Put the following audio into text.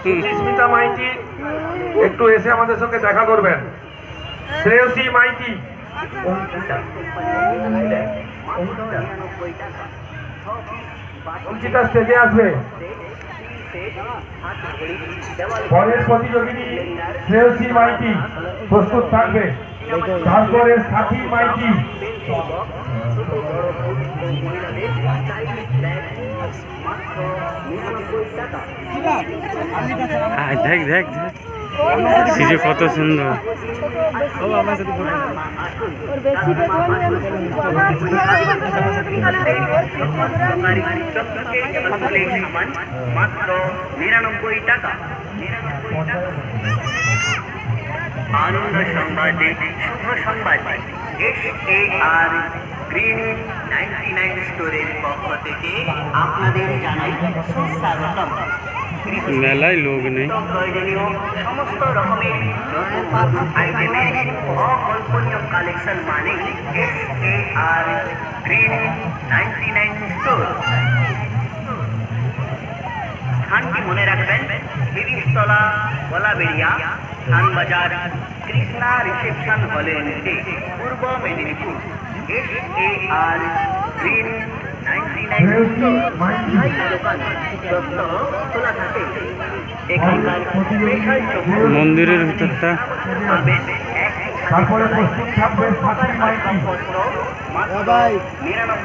সুচিস্মিতা মাইতি একটু এসে আমাদের সঙ্গে দেখা করবেন। শ্রেয়সী মাইতি অঙ্কিতা স্টেজে আসবে। পরের প্রতিযোগিনী শ্রেয়সী মাইতি প্রস্তুত থাকবে। তারপরে সাথী মাইতি, দেখ দেখ সিজু কত সুন্দর। মাত্র ৯৯ টাকা। আনন্দ সংবাদে শুভ সংবাদ, SAR গ্রিন 99 স্টোরের পক্ষ থেকে আপনাদের জানাই সুস্বাগতম। মেলায় লোক নেই। প্রয়োজনীয় সমস্ত রকমের নতুন নতুন আইটেমের অকল্পনীয় কালেকশন মানে SAR গ্রিন 99 স্টোর। স্থানটি মনে রাখবেন, তিরিশতলা গলাবেড়িয়া খানবাজার কৃষ্ণা রিসেপশন হলের নিচে, পূর্ব মেদিনীপুর। SAR গ্রিন 99 স্টোর দোকান খোলা থাকে। এখানকার মন্দিরের ভিতরটা তারপরে প্রস্তুত থাকবে সাথী মাইতি। মাত্র ৯৯